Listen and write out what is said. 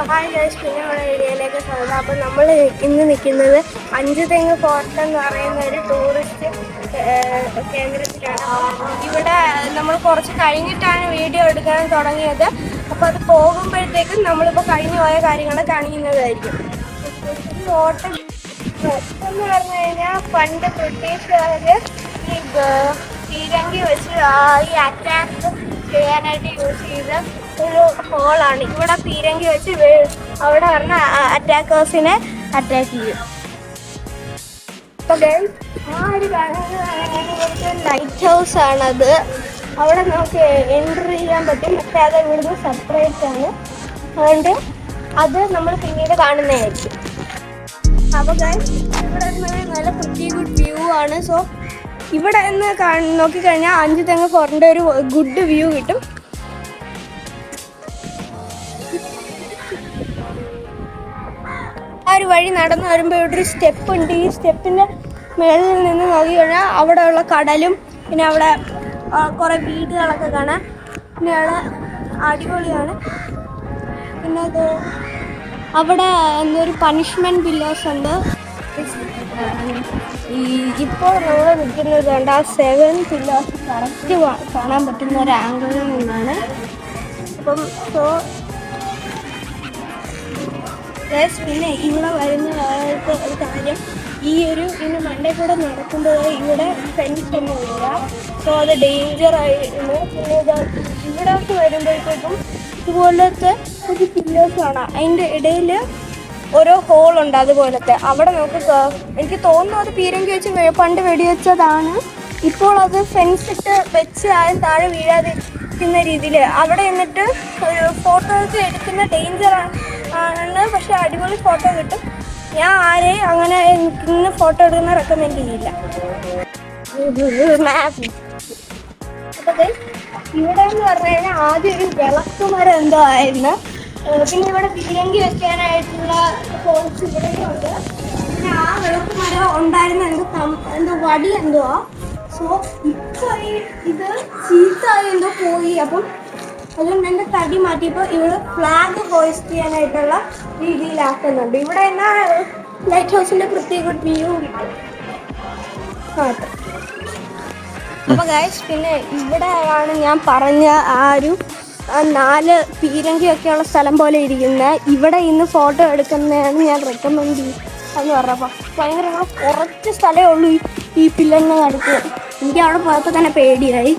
Hi guys, പിന്നെ നമ്മുടെ ഏരിയയിലേക്ക് സ്വാഗതം. അപ്പോൾ നമ്മൾ ഇന്ന് നിൽക്കുന്നത് അഞ്ചുതെങ്ങ് ഫോർട്ട് എന്ന് പറയുന്ന ഒരു ടൂറിസ്റ്റ് കേന്ദ്രത്തിലാണ്. ഇവിടെ നമ്മൾ കുറച്ച് കഴിഞ്ഞിട്ടാണ് വീഡിയോ എടുക്കാൻ തുടങ്ങിയത്. അപ്പോൾ അത് പോകുമ്പോഴത്തേക്കും നമ്മളിപ്പോൾ കഴിഞ്ഞു പോയ കാര്യങ്ങൾ കാണിക്കുന്നതായിരിക്കും. ഫോർട്ട് എന്ന് പറഞ്ഞു കഴിഞ്ഞാൽ പണ്ട് ബ്രിട്ടീഷുകാർ ഈ പീരങ്കി വെച്ച് ഈ അറ്റാക്ക് ചെയ്യാനായിട്ട് യൂസ് ചെയ്ത ഒരു ഹോളാണ്. ഇവിടെ പീരങ്കി വെച്ച് അവിടെ പറഞ്ഞ അറ്റാക്കേഴ്സിനെ അറ്റാക്ക് ചെയ്യും. അപ്പോൾ ആ ഒരു ലൈറ്റ് ഹൗസ് ആണത്. അവിടെ നമുക്ക് എൻട്രി ചെയ്യാൻ പറ്റും, പക്ഷെ അത് ഇവിടുന്ന് സെപ്പറേറ്റ് ആണ്. അതുകൊണ്ട് അത് നമ്മൾ പിന്നീട് കാണുന്നതായിരിക്കും. അപ്പോൾ ഇവിടെ നല്ല പ്രത്യേക വ്യൂ ആണ്. സോ ഇവിടെ നിന്ന് നോക്കിക്കഴിഞ്ഞാൽ അഞ്ചുതെങ്ങ് ഫോർട്ടിൻ്റെ ഒരു ഗുഡ് വ്യൂ കിട്ടും. ആ ഒരു വഴി നടന്നു വരുമ്പോൾ ഇവിടെ ഒരു സ്റ്റെപ്പ് ഉണ്ട്. ഈ സ്റ്റെപ്പിൻ്റെ മേളിൽ നിന്ന് നോക്കി കഴിഞ്ഞാൽ അവിടെയുള്ള കടലും പിന്നെ അവിടെ കുറേ വീടുകളൊക്കെ കാണാം. പിന്നെ അവിടെ അടിപൊളിയാണ്. പിന്നെ അത് അവിടെ എന്തൊരു പണിഷ്മെൻറ്റ് പില്ലേഴ്സ് ഉണ്ട്. ഇപ്പോൾ നമ്മൾ നിൽക്കുന്നത് കണ്ട ആ 7 പില്ലേഴ്സ് കറക്റ്റ് കാണാൻ പറ്റുന്ന ഒരു ആംഗിളിൽ നിന്നാണ്. അപ്പം പിന്നെ ഇവിടെ വരുന്ന ഒരു കാര്യം, ഈ ഒരു ഇതിന് മണ്ടേ കൂടെ നടക്കുമ്പോൾ ഇവിടെ ഫെൻസ് ഒന്നും ഇല്ല. സോ അത് ഡേഞ്ചറായിരുന്നു. പിന്നെ ഇവിടേക്ക് വരുമ്പോഴത്തേക്കും ഇതുപോലത്തെ ഒരു പില്ലേഴ്സ് കാണാം. അതിൻ്റെ ഇടയിൽ ഓരോ ഹോളുണ്ട് അതുപോലത്തെ. അവിടെ നമുക്ക് എനിക്ക് തോന്നുന്നു അത് പീരങ്കി വെച്ച് പണ്ട് വെടിവെച്ചതാണ്. ഇപ്പോൾ അത് ഫെൻസ് ഇട്ട് വെച്ച് ആരും താഴെ വീഴാതിരിക്കുന്ന രീതിയിൽ അവിടെ എന്നിട്ട് ഒരു ഫോട്ടോസ് എടുക്കുന്ന ഡേഞ്ചറാണ്. പക്ഷെ അടിപൊളി ഫോട്ടോ കിട്ടും. ഞാൻ ആരെയും അങ്ങനെ ഇന്ന് ഫോട്ടോ എടുക്കുന്ന റെക്കമെൻഡ് ചെയ്യില്ല. അപ്പോൾ ഇവിടെ എന്ന് പറഞ്ഞു കഴിഞ്ഞാൽ ആദ്യം ഒരു വിളക്കുമരം എന്തോ ആയിരുന്നു. പിന്നെ ഇവിടെ പീരങ്കി വെക്കാനായിട്ടുള്ള ഹോൾസ് ഇവിടെ ഉണ്ട്. പിന്നെ ആ വിളക്കുമരം ഉണ്ടായിരുന്ന എന്തോ വടി എന്തോ. സോ ഇപ്പോൾ ഇത് ചീത്തായി എന്തോ പോയി. അപ്പം അതുകൊണ്ട് എൻ്റെ തടി മാറ്റിയപ്പോൾ ഇവിടെ ഫ്ലാഗ് ഹോയിസ്റ്റ് ചെയ്യാനായിട്ടുള്ള രീതിയിലാക്കുന്നുണ്ട്. ഇവിടെ എന്നാ ലൈറ്റ് ഹൗസിൻ്റെ പ്രത്യേക വ്യൂ കിട്ടും. അപ്പോൾ ഗൈസ്, പിന്നെ ഇവിടെയാണ് ഞാൻ പറഞ്ഞ ആ ഒരു 4 പീരങ്കിയൊക്കെയുള്ള സ്ഥലം പോലെ ഇരിക്കുന്നത്. ഇവിടെ ഇന്ന് ഫോട്ടോ എടുക്കുന്നതാണ് ഞാൻ റെക്കമെൻഡ് ചെയ്യുന്നത് പറഞ്ഞപ്പോൾ. ഭയങ്കര കുറച്ച് സ്ഥലമേ ഉള്ളൂ ഈ പില്ലറിന് അടുത്ത്. എനിക്ക് അവിടെ പോയപ്പോൾ തന്നെ പേടിയായി.